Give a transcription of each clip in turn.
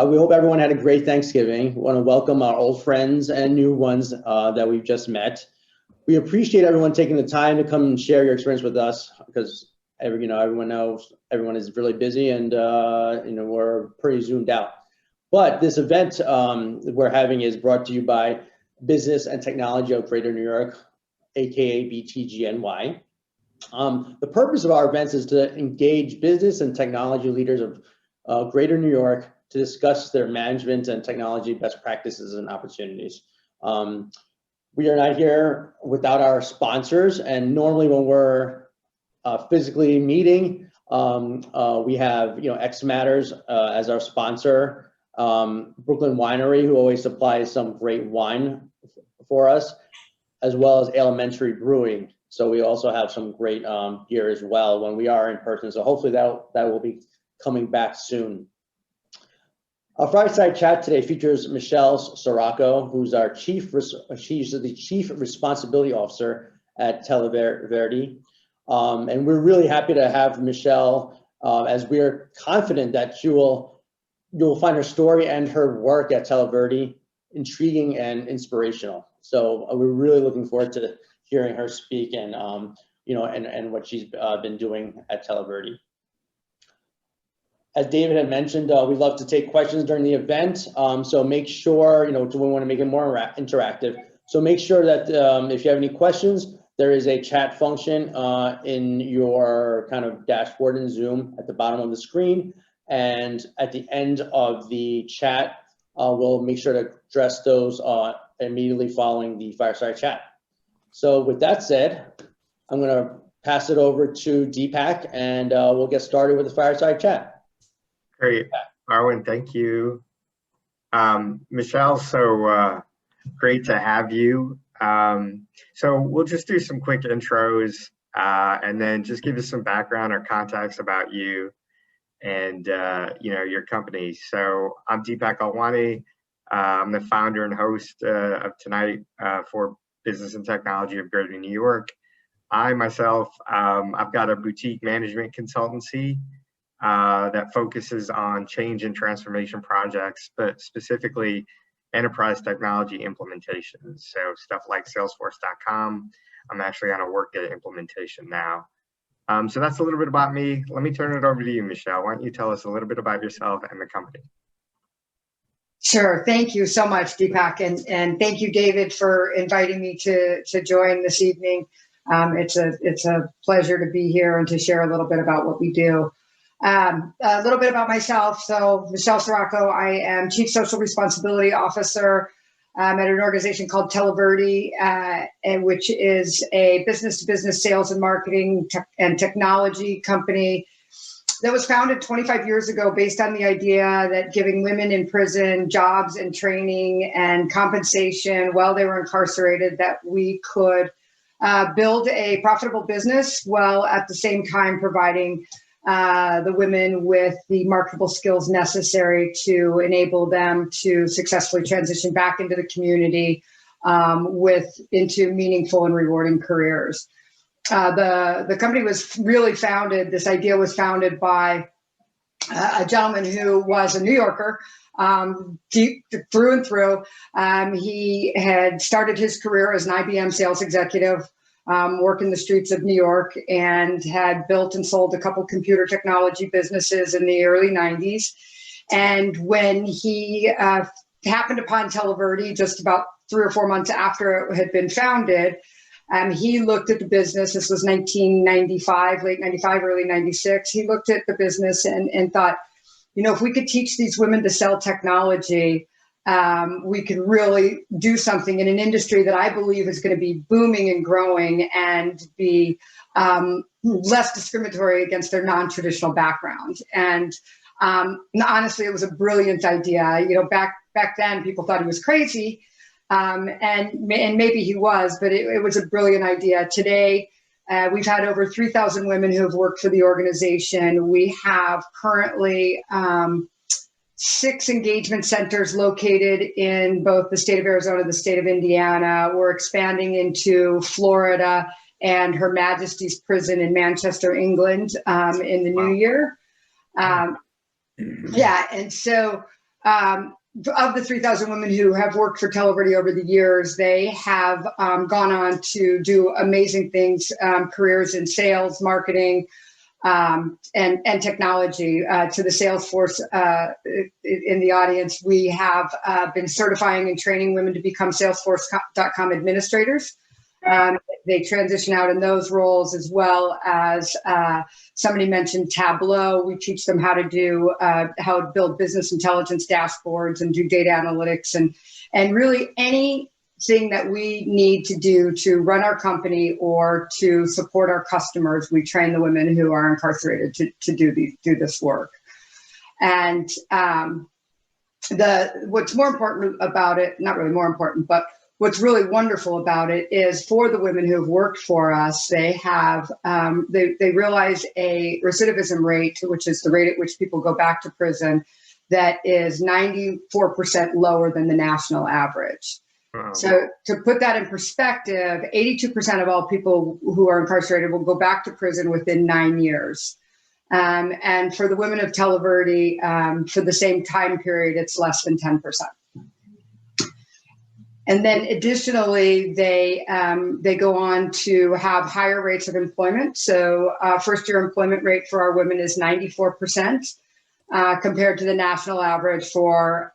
We hope everyone had a great Thanksgiving. We want to welcome our old friends and new ones that we've just met. We appreciate everyone taking the time to come and share your experience with us because everyone knows everyone is really busy and we're pretty zoomed out. But this event we're having is brought to you by Business and Technology of Greater New York, aka BTGNY. The purpose of our events is to engage business and technology leaders of Greater New York to discuss their management and technology best practices and opportunities. We are not here without our sponsors, and normally when we're physically meeting, we have X Matters as our sponsor, Brooklyn Winery, who always supplies some great wine for us, as well as Elementary Brewing. So we also have some great gear as well when we are in person. So hopefully that will be coming back soon. Our Fireside Chat today features Michelle Sirocco, who's she's the Chief Responsibility Officer at Televerde. And we're really happy to have Michelle as we're confident that you'll find her story and her work at Televerde intriguing and inspirational. So we're really looking forward to hearing her speak and and what she's been doing at Televerde. As David had mentioned, we love to take questions during the event. So make sure, we want to make it more interactive. So make sure that if you have any questions, there is a chat function in your kind of dashboard in Zoom at the bottom of the screen. And at the end of the chat, we'll make sure to address those immediately following the Fireside Chat. So with that said, I'm going to pass it over to Deepak and we'll get started with the Fireside Chat. Great, Arwen, thank you. Michelle, so great to have you. So we'll just do some quick intros and then just give us some background or context about you and your company. So I'm Deepak Alwani. I'm the founder and host of Tonight for Business and Technology of Greater New York. I myself, I've got a boutique management consultancy that focuses on change and transformation projects, but specifically enterprise technology implementations. So stuff like Salesforce.com. I'm actually on a Workday implementation now. So that's a little bit about me. Let me turn it over to you, Michelle. Why don't you tell us a little bit about yourself and the company? Sure. Thank you so much, Deepak. And thank you, David, for inviting me to join this evening. It's a pleasure to be here and to share a little bit about what we do. A little bit about myself. So Michelle Sirocco, I am Chief Social Responsibility Officer at an organization called Televerde, which is a business-to-business sales and marketing and technology company that was founded 25 years ago based on the idea that giving women in prison jobs and training and compensation while they were incarcerated, that we could build a profitable business while at the same time providing the women with the marketable skills necessary to enable them to successfully transition back into the community into meaningful and rewarding careers. The company was really founded, this idea was founded by a gentleman who was a New Yorker, deep through and through. He had started his career as an IBM sales executive, working the streets of New York, and had built and sold a couple computer technology businesses in the early 90s. And when he happened upon Televerde just about 3 or 4 months after it had been founded, he looked at the business. This was 1995, late 95, early 96. He looked at the business and thought, if we could teach these women to sell technology, we could really do something in an industry that I believe is going to be booming and growing and be less discriminatory against their non-traditional background. And honestly, it was a brilliant idea. Back then, people thought he was crazy, and maybe he was, but it was a brilliant idea. Today, we've had over 3,000 women who have worked for the organization. We have currently 6 engagement centers located in both the state of Arizona and the state of Indiana. We're expanding into Florida and Her Majesty's Prison in Manchester, England, in the new year. And so of the 3,000 women who have worked for Televerde over the years, they have gone on to do amazing things, careers in sales, marketing, and technology. To the sales force in the audience, we have been certifying and training women to become Salesforce.com administrators. They transition out in those roles, as well as somebody mentioned Tableau. We teach them how to build business intelligence dashboards and do data analytics and really anything that we need to do to run our company or to support our customers. We train the women who are incarcerated to do this work. And what's more important about it, not really more important, but what's really wonderful about it is for the women who have worked for us, they have they realize a recidivism rate, which is the rate at which people go back to prison, that is 94% lower than the national average. Wow. So to put that in perspective, 82% of all people who are incarcerated will go back to prison within 9 years. And for the women of Televerde, for the same time period, it's less than 10%. And then additionally, they go on to have higher rates of employment. So first-year employment rate for our women is 94%, compared to the national average for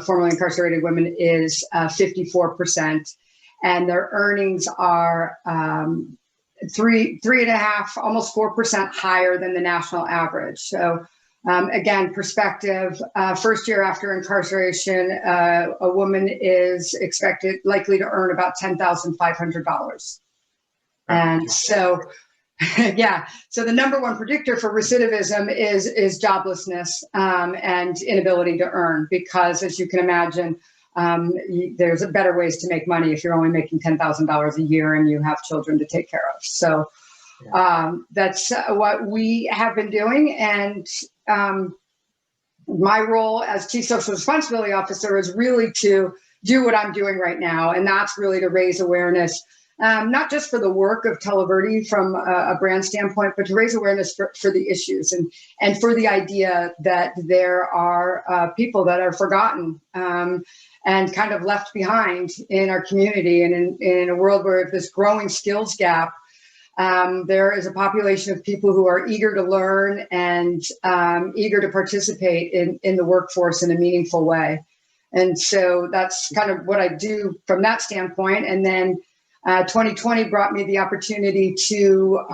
formerly incarcerated women is 54%. And their earnings are 3.5, almost 4% higher than the national average. So again, perspective, first year after incarceration, a woman is likely to earn about $10,500. And so, yeah, so the number one predictor for recidivism is joblessness and inability to earn, because as you can imagine, there's better ways to make money if you're only making $10,000 a year and you have children to take care of. So that's what we have been doing. And my role as Chief Social Responsibility Officer is really to do what I'm doing right now. And that's really to raise awareness, not just for the work of Televerde from a brand standpoint, but to raise awareness for the issues and for the idea that there are people that are forgotten and kind of left behind in our community. And in a world where this growing skills gap, there is a population of people who are eager to learn and eager to participate in the workforce in a meaningful way. And so that's kind of what I do from that standpoint. And then 2020 brought me the opportunity to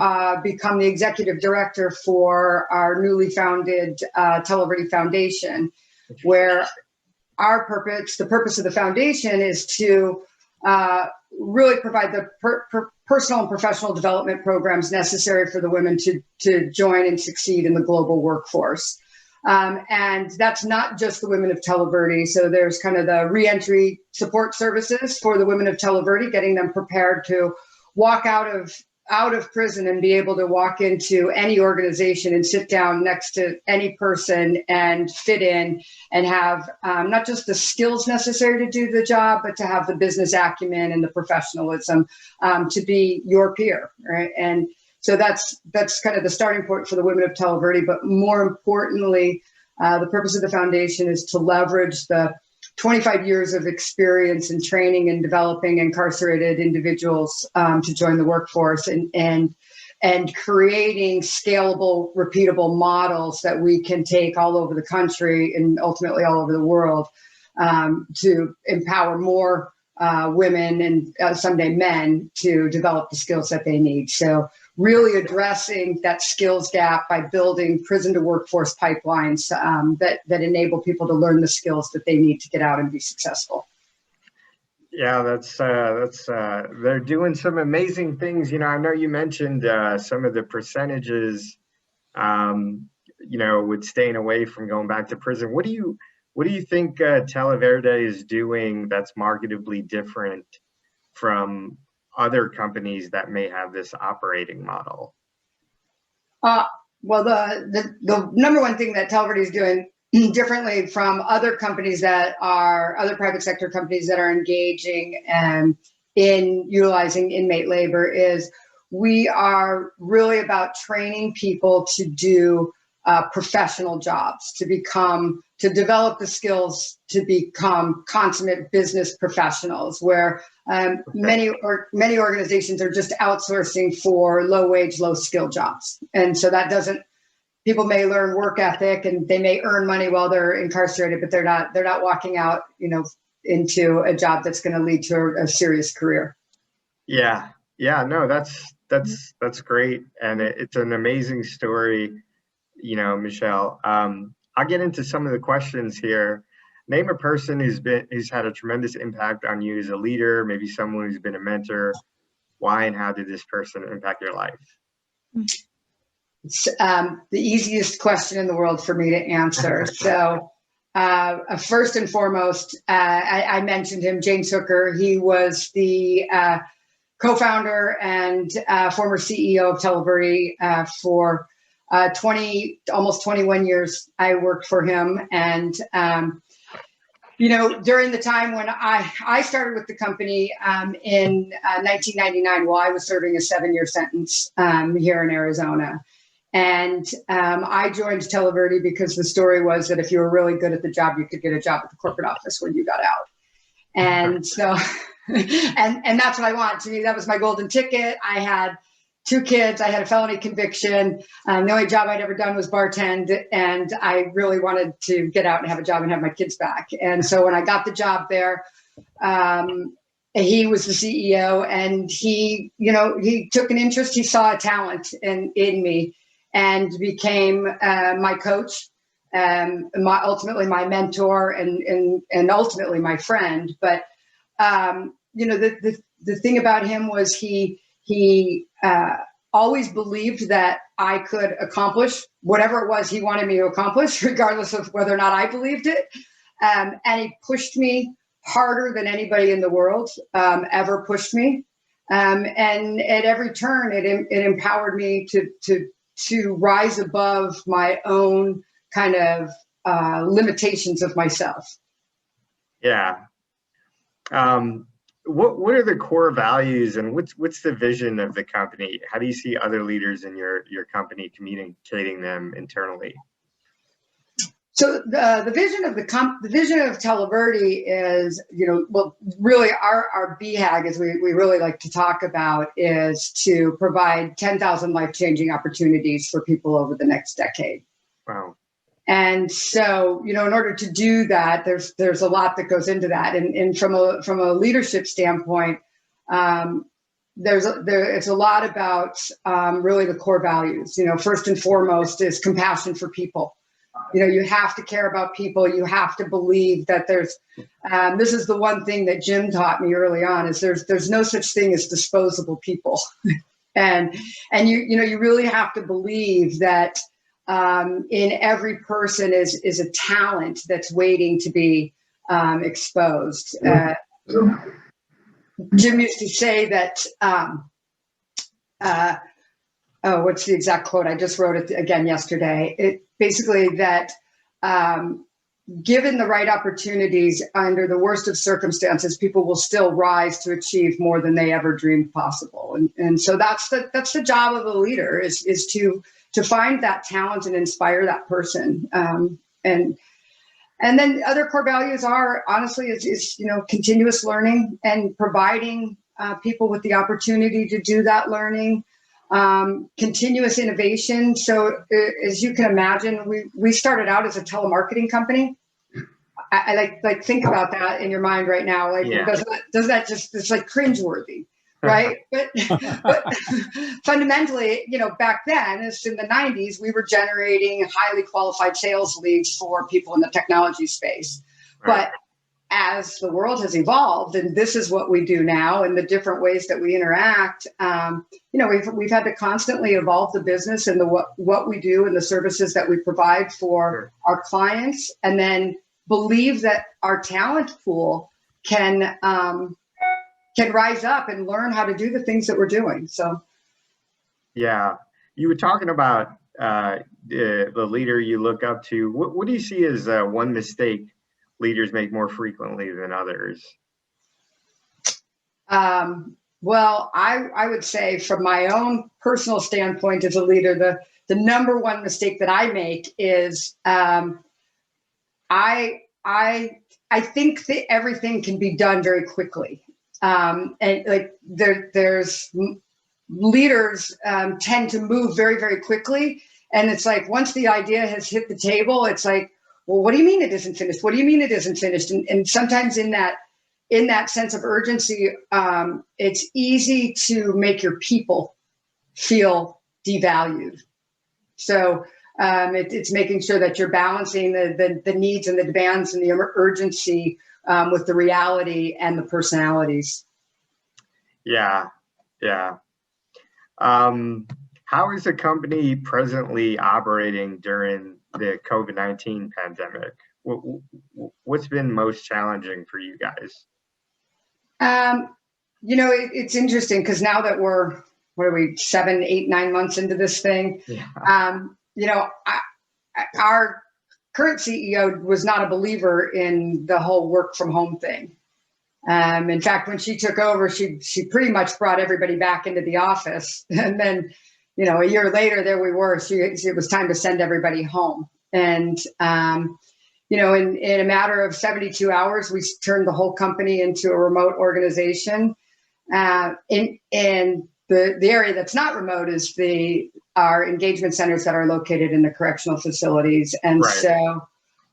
become the executive director for our newly founded Televerde Foundation, where the purpose of the foundation is to really provide the personal and professional development programs necessary for the women to join and succeed in the global workforce. And that's not just the women of Televerde. So there's kind of the reentry support services for the women of Televerde, getting them prepared to walk out of prison and be able to walk into any organization and sit down next to any person and fit in and have not just the skills necessary to do the job, but to have the business acumen and the professionalism to be your peer, right? And so that's kind of the starting point for the women of Televerde. But more importantly, the purpose of the foundation is to leverage the 25 years of experience in training and developing incarcerated individuals to join the workforce and creating scalable, repeatable models that we can take all over the country and ultimately all over the world to empower more women and someday men to develop the skills that they need. So really addressing that skills gap by building prison to workforce pipelines that enable people to learn the skills that they need to get out and be successful. Yeah, that's they're doing some amazing things. You know, I know you mentioned some of the percentages, you know, with staying away from going back to prison. What do you think Televerde is doing that's marketably different from other companies that may have this operating model? Well, the number one thing that Televerde is doing differently from other companies other private sector companies that are engaging in utilizing inmate labor is we are really about training people to do professional jobs, to develop the skills to become consummate business professionals, where many organizations are just outsourcing for low wage, low skill jobs. And so people may learn work ethic and they may earn money while they're incarcerated, but they're not walking out, into a job that's going to lead to a serious career. Yeah. No, that's great. And it's an amazing story, Michelle. I'll get into some of the questions here. Name a person who's had a tremendous impact on you as a leader, maybe someone who's been a mentor. Why and how did this person impact your life? It's the easiest question in the world for me to answer. So first and foremost, I mentioned him, James Hooker. He was the co-founder and former CEO of Televerde for almost 21 years. I worked for him. And, during the time when I started with the company in 1999, while I was serving a 7-year sentence here in Arizona. And I joined Televerde because the story was that if you were really good at the job, you could get a job at the corporate office when you got out. And so, and that's what I want. To me, that was my golden ticket. I had 2 kids. I had a felony conviction. The only job I'd ever done was bartend. And I really wanted to get out and have a job and have my kids back. And so when I got the job there, he was the CEO, and he took an interest. He saw a talent in me, and became my coach, ultimately my mentor, and ultimately my friend. But the thing about him was he always believed that I could accomplish whatever it was he wanted me to accomplish, regardless of whether or not I believed it. And he pushed me harder than anybody in the world ever pushed me. And at every turn, it empowered me to rise above my own kind of limitations of myself. Yeah. What are the core values, and what's the vision of the company? How do you see other leaders in your company communicating them internally? So the vision of the vision of Televerde is, really our BHAG, as we really like to talk about, is to provide 10,000 life-changing opportunities for people over the next decade. Wow. And so, in order to do that, there's a lot that goes into that. And from a leadership standpoint, it's a lot about really the core values. First and foremost is compassion for people. You have to care about people. You have to believe that this is the one thing that Jim taught me early on, is there's no such thing as disposable people. and you really have to believe that in every person is a talent that's waiting to be exposed. Jim used to say that, what's the exact quote? I just wrote it again yesterday. It basically that given the right opportunities under the worst of circumstances, people will still rise to achieve more than they ever dreamed possible. And so that's the job of a leader is to find that talent and inspire that person. And then other core values are, honestly, is continuous learning and providing people with the opportunity to do that learning. Continuous innovation. So as you can imagine, we started out as a telemarketing company. I like think about that in your mind right now. Like, yeah. does that just, it's like cringeworthy, right? but fundamentally, back then, it's in the 90s, we were generating highly qualified sales leads for people in the technology space. Right. But as the world has evolved, and this is what we do now, and the different ways that we interact, we've had to constantly evolve the business and what we do and the services that we provide for our clients, and then believe that our talent pool can rise up and learn how to do the things that we're doing. So, yeah, you were talking about the leader you look up to. What do you see as one mistake leaders make more frequently than others? Well, I would say, from my own personal standpoint as a leader, the number one mistake that I make is I think that everything can be done very quickly. And like there's leaders tend to move very, very quickly. And it's like, once the idea has hit the table, it's like, well, what do you mean it isn't finished? What do you mean it isn't finished? And sometimes in that sense of urgency, it's easy to make your people feel devalued. So it's making sure that you're balancing the needs and the demands and the urgency with the reality and the personalities. Yeah. How is the company presently operating during the COVID-19 pandemic? What's been most challenging for you guys? It's interesting because now that we're, 7, 8, 9 months into this thing, our current CEO was not a believer in the whole work from home thing. In fact, when she took over, she pretty much brought everybody back into the office. And then, a year later, there we were. It was time to send everybody home. And, in a matter of 72 hours, we turned the whole company into a remote organization. In the area that's not remote is our engagement centers that are located in the correctional facilities. And right. So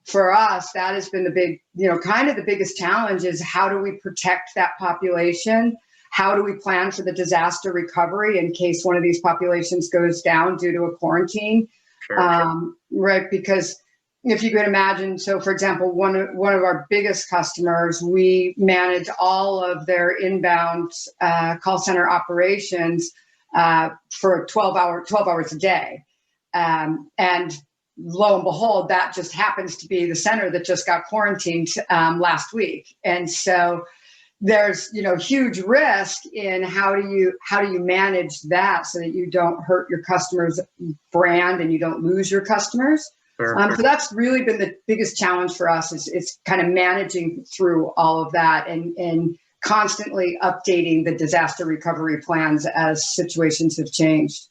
for us, that has been the big, kind of the biggest challenge is how do we protect that population? How do we plan for the disaster recovery in case one of these populations goes down due to a quarantine? Sure. Right, because if you could imagine, so for example, one of our biggest customers, we manage all of their inbound call center operations for 12 hours a day. And lo and behold, that just happens to be the center that just got quarantined last week. And so there's, huge risk in how do you manage that so that you don't hurt your customers' brand and you don't lose your customers. Sure. So that's really been the biggest challenge for us is kind of managing through all of that and constantly updating the disaster recovery plans as situations have changed.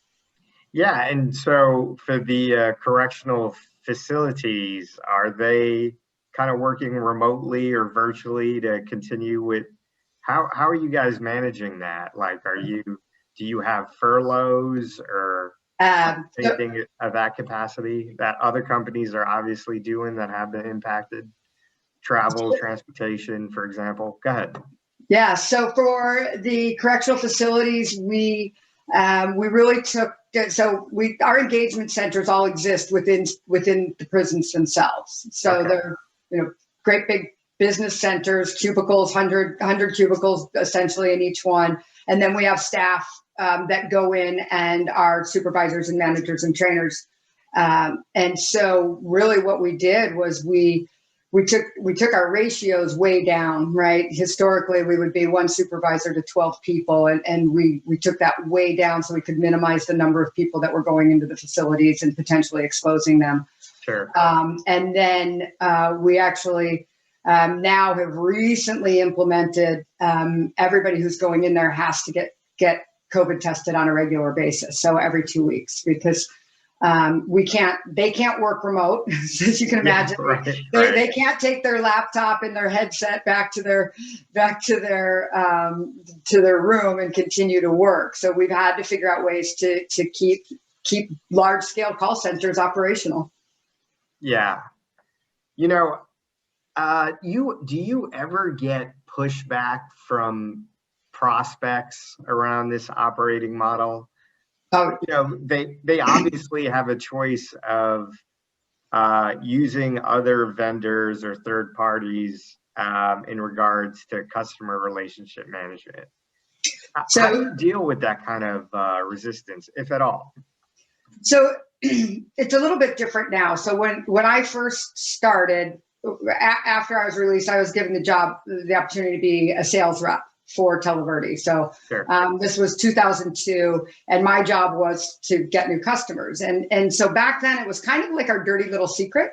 Yeah, and so for the correctional facilities, are they kind of working remotely or virtually to continue with, how are you guys managing that? Like, do you have furloughs or anything of that capacity that other companies are obviously doing that have been impacted? Travel, transportation, for example. Go ahead. Yeah, so for the correctional facilities, we really took, our engagement centers all exist within the prisons themselves. So Okay. They're, great big business centers, cubicles, 100 cubicles essentially in each one. And then we have staff that go in and are supervisors and managers and trainers. And so really what we did was we took our ratios way down, right? Historically, we would be one supervisor to 12 people, and we took that way down so we could minimize the number of people that were going into the facilities and potentially exposing them. Sure. And then we actually now have recently implemented everybody who's going in there has to get COVID tested on a regular basis, so every 2 weeks, because they can't work remote, as you can imagine. Yeah, right. They can't take their laptop and their headset back to their room and continue to work. So we've had to figure out ways to keep large scale call centers operational. Yeah. Do you ever get pushback from prospects around this operating model? Oh, they obviously have a choice of using other vendors or third parties in regards to customer relationship management. How do you deal with that kind of resistance, if at all? So it's a little bit different now. So when I first started, after I was released, I was given the opportunity to be a sales rep for Televerde. So Sure. This was 2002, and my job was to get new customers. And so back then it was kind of like our dirty little secret.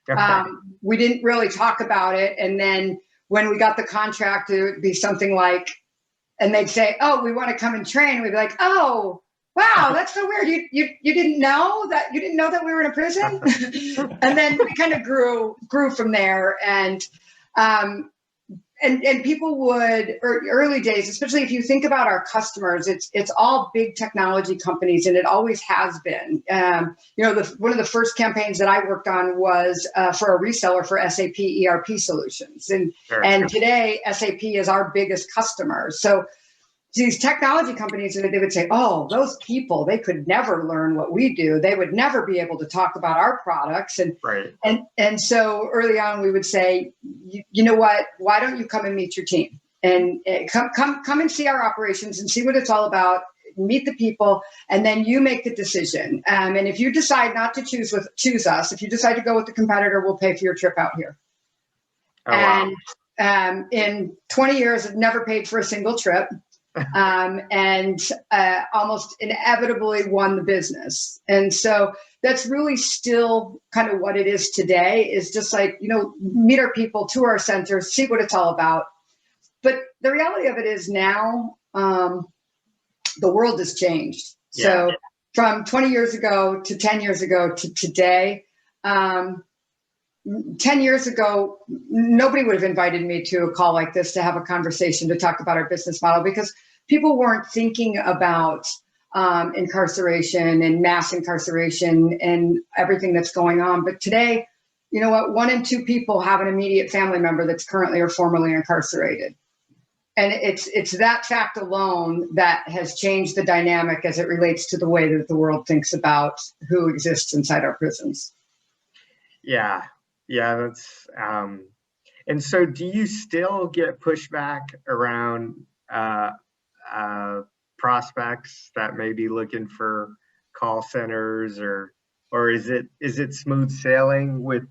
Okay. We didn't really talk about it. And then when we got the contract, it would be something like, and they'd say, "Oh, we want to come and train." We'd be like, "Oh, wow, that's so weird. You didn't know that we were in a prison? And then we kind of grew from there. And people would, early days, especially if you think about our customers, it's all big technology companies, and it always has been. One of the first campaigns that I worked on was for a reseller for SAP ERP solutions. And today, SAP is our biggest customer. So these technology companies, they would say, oh, those people, they could never learn what we do. They would never be able to talk about our products. And so early on, we would say, you know what, why don't you come and meet your team? And come and see our operations and see what it's all about, meet the people, and then you make the decision. And if you decide not to choose us, if you decide to go with the competitor, we'll pay for your trip out here. Oh, wow. In 20 years, I've never paid for a single trip. And almost inevitably won the business. And so that's really still kind of what it is today, is just like, meet our people, tour our centers, see what it's all about. But the reality of it is now, the world has changed. Yeah. So from 20 years ago to 10 years ago to today, 10 years ago, nobody would have invited me to a call like this to have a conversation to talk about our business model, because people weren't thinking about incarceration and mass incarceration and everything that's going on. But today, you know what? 1 in 2 people have an immediate family member that's currently or formerly incarcerated. And it's that fact alone that has changed the dynamic as it relates to the way that the world thinks about who exists inside our prisons. Yeah, that's, and so do you still get pushback around prospects that may be looking for call centers, or is it smooth sailing with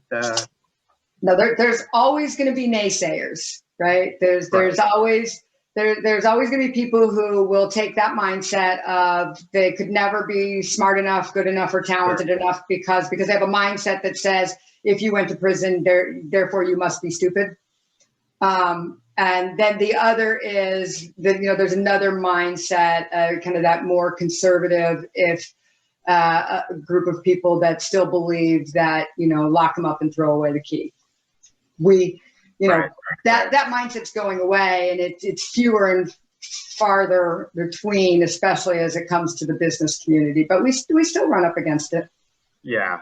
No, there's always going to be naysayers, right? There's always going to be people who will take that mindset of they could never be smart enough, good enough, or talented enough because they have a mindset that says, if you went to prison, therefore you must be stupid. And then the other is that, there's another mindset, kind of that more conservative, a group of people that still believe that, lock them up and throw away the key. That mindset's going away, and it's fewer and farther between, especially as it comes to the business community, but we still run up against it. Yeah.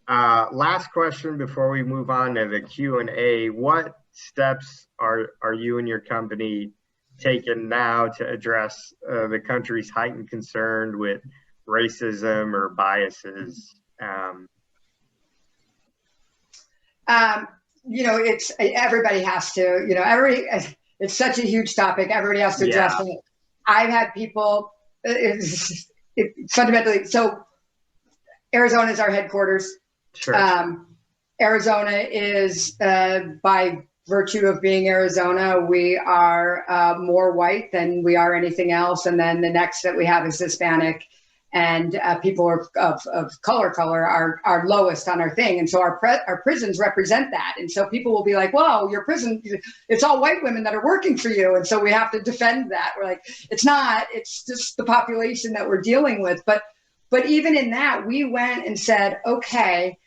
Last question before we move on to the Q&A. What steps are you and your company taking now to address the country's heightened concern with racism or biases? It's everybody has to, it's such a huge topic. Everybody has to address it. I've had people, fundamentally, so Arizona is our headquarters. Sure. Arizona is, by virtue of being Arizona, we are more white than we are anything else. And then the next that we have is Hispanic, and people of color are lowest on our thing. And so our prisons represent that. And so people will be like, whoa, your prison, it's all white women that are working for you. And so we have to defend that. We're like, it's not, it's just the population that we're dealing with. But even in that, we went and said, okay,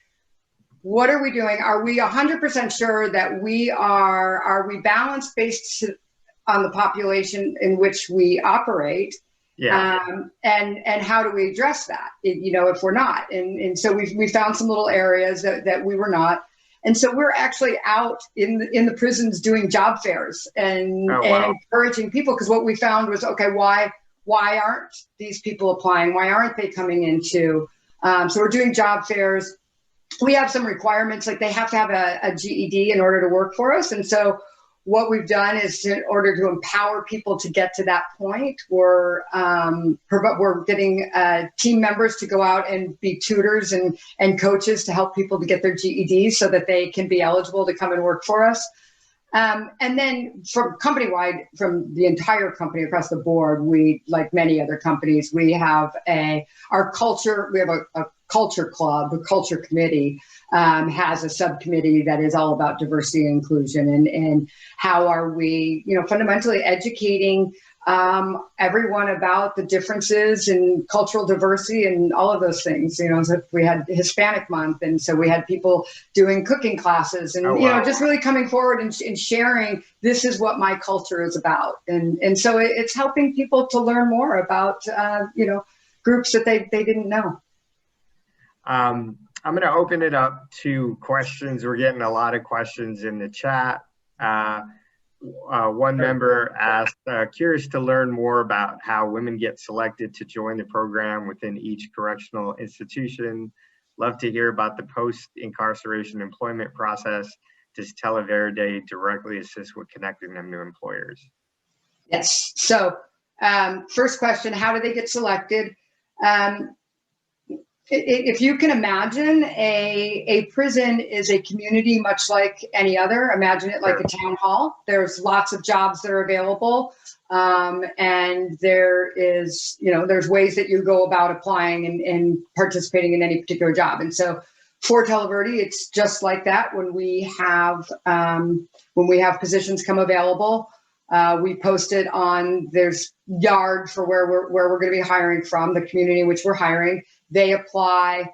what are we doing? Are we 100% sure that are we balanced based on the population in which we operate? Yeah. And how do we address that? If we're not, and so we found some little areas that we were not, and so we're actually out in the prisons doing job fairs and encouraging people, because what we found was, okay, why aren't these people applying? Why aren't they coming into? So we're doing job fairs. We have some requirements, like they have to have a GED in order to work for us, and so what we've done is, in order to empower people to get to that point, we're getting team members to go out and be tutors and coaches to help people to get their GEDs so that they can be eligible to come and work for us. And then from company-wide, from the entire company across the board, we, like many other companies, we have our culture. We have a culture club, the culture committee, has a subcommittee that is all about diversity and inclusion, and how are we, fundamentally educating everyone about the differences in cultural diversity and all of those things. So we had Hispanic Month, and so we had people doing cooking classes, and just really coming forward and sharing, this is what my culture is about, and so it's helping people to learn more about groups that they didn't know. I'm going to open it up to questions. We're getting a lot of questions in the chat. One member asked, curious to learn more about how women get selected to join the program within each correctional institution. Love to hear about the post-incarceration employment process. Does Televerde directly assist with connecting them to employers? Yes. So first question, how do they get selected? If you can imagine, a prison is a community much like any other. Imagine it like a town hall. There's lots of jobs that are available, and there is, there's ways that you go about applying and participating in any particular job. And so for Televerde, it's just like that. When we have positions come available, we post it on, there's yard for where we're going to be hiring from, the community in which we're hiring. They apply.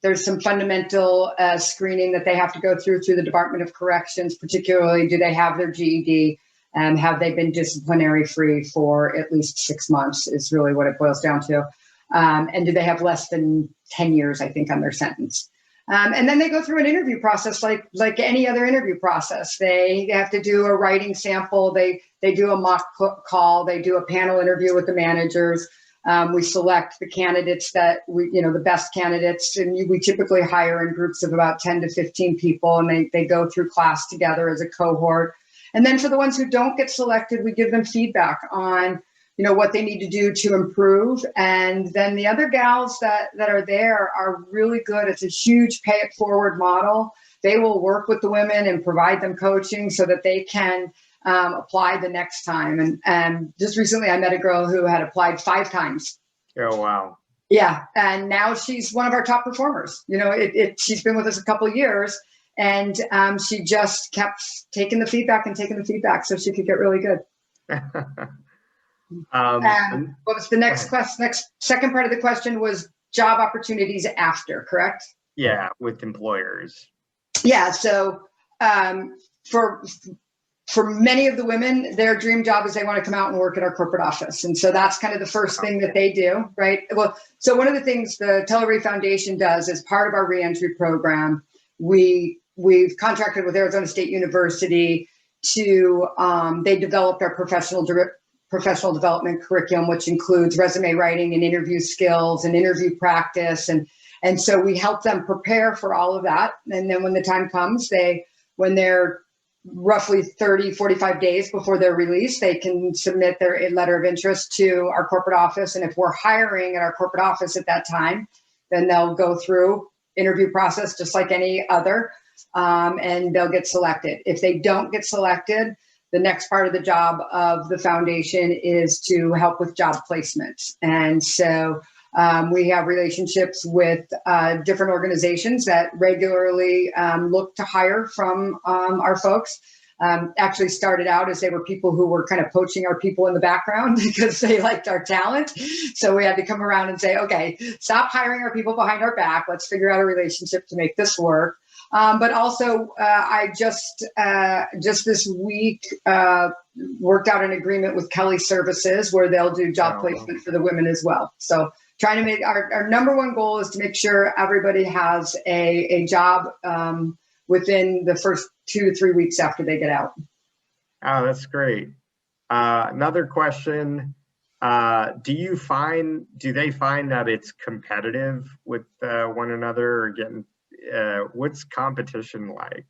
There's some fundamental screening that they have to go through the Department of Corrections, particularly do they have their GED, and have they been disciplinary free for at least 6 months is really what it boils down to. And do they have less than 10 years, I think, on their sentence. And then they go through an interview process like any other interview process. They have to do a writing sample. They do a mock call. They do a panel interview with the managers. We select the candidates that the best candidates, and we typically hire in groups of about 10 to 15 people, and they go through class together as a cohort. And then for the ones who don't get selected, we give them feedback on, what they need to do to improve. And then the other gals that are there are really good. It's a huge pay it forward model. They will work with the women and provide them coaching so that they can apply the next time. And just recently I met a girl who had applied 5 times. Oh, wow. Yeah. And now she's one of our top performers. She's been with us a couple of years, and she just kept taking the feedback so she could get really good. What was the next question? Second part of the question was job opportunities after, correct? Yeah, with employers. Yeah. So for many of the women, their dream job is they want to come out and work at our corporate office. And so that's kind of the first thing that they do, right? Well, so one of the things the Televerde Foundation does as part of our reentry program, we've contracted with Arizona State University to, they developed our professional development curriculum, which includes resume writing and interview skills and interview practice. And so we help them prepare for all of that. And then when the time comes, when they're roughly 30, 45 days before they're released, they can submit their letter of interest to our corporate office. And if we're hiring at our corporate office at that time, then they'll go through interview process just like any other, and they'll get selected. If they don't get selected, the next part of the job of the foundation is to help with job placement. And so we have relationships with different organizations that regularly look to hire from our folks. Actually started out as they were people who were kind of poaching our people in the background because they liked our talent. So we had to come around and say, okay, stop hiring our people behind our back. Let's figure out a relationship to make this work. But also, I just this week worked out an agreement with Kelly Services where they'll do job placement for the women as well. So trying to make our number one goal is to make sure everybody has a job within the first 2 to 3 weeks after they get out. Oh, that's great. Another question. Do they find that it's competitive with one another, or getting, what's competition like?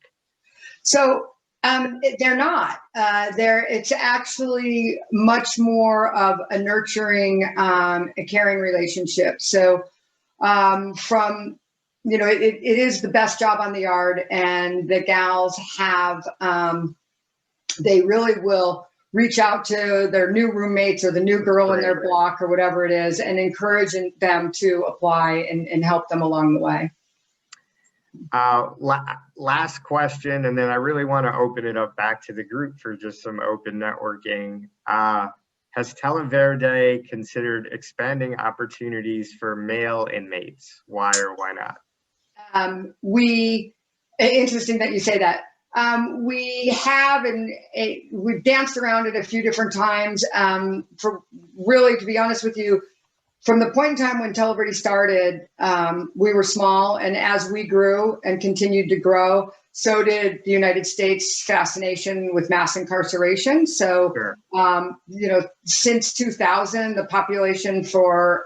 So they're not. It's actually much more of a nurturing, a caring relationship. So it is the best job on the yard, and the gals have, they really will reach out to their new roommates or the new girl in their block or whatever it is, and encouraging them to apply and help them along the way. Last question, and then I really want to open it up back to the group for just some open networking. Has Televerde considered expanding opportunities for male inmates? Why or why not? Interesting that you say that. We have, and we've danced around it a few different times. For really, to be honest with you, from the point in time when Televerde started, we were small, and as we grew and continued to grow, so did the United States' fascination with mass incarceration. So, Sure. Since 2000, the population for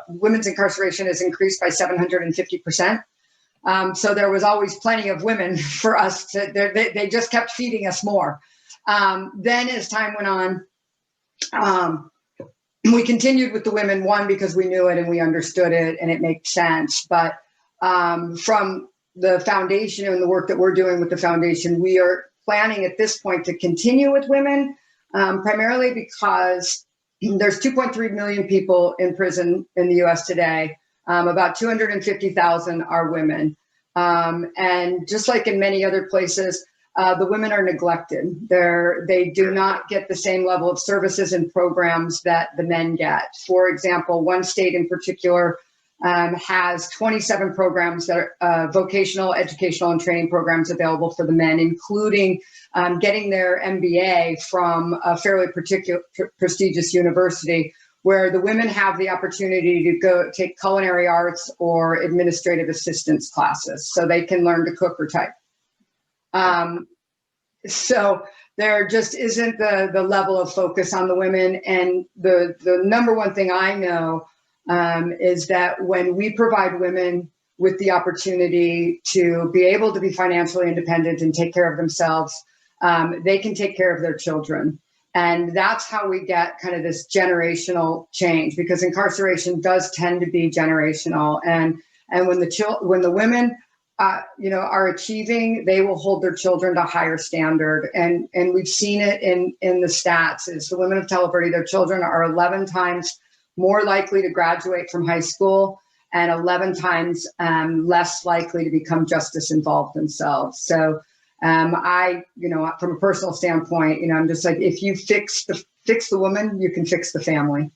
women's incarceration has increased by 750%. So there was always plenty of women for us to, they just kept feeding us more. Then as time went on, we continued with the women, one, because we knew it and we understood it and it made sense. But from the foundation and the work that we're doing with the foundation, we are planning at this point to continue with women, primarily because there's 2.3 million people in prison in the US today. About 250,000 are women. And just like in many other places, the women are neglected. They do not get the same level of services and programs that the men get. For example, one state in particular has 27 programs that are vocational, educational, and training programs available for the men, including getting their MBA from a fairly prestigious university, where the women have the opportunity to go take culinary arts or administrative assistance classes so they can learn to cook or type. So there just isn't the level of focus on the women. And the number one thing I know is that when we provide women with the opportunity to be able to be financially independent and take care of themselves, they can take care of their children. And that's how we get kind of this generational change, because incarceration does tend to be generational. And when the women are achieving, they will hold their children to a higher standard. And we've seen it in the stats is the women of Televerde, their children are 11 times more likely to graduate from high school and 11 times less likely to become justice involved themselves. So from a personal standpoint, I'm just like, if you fix the woman, you can fix the family.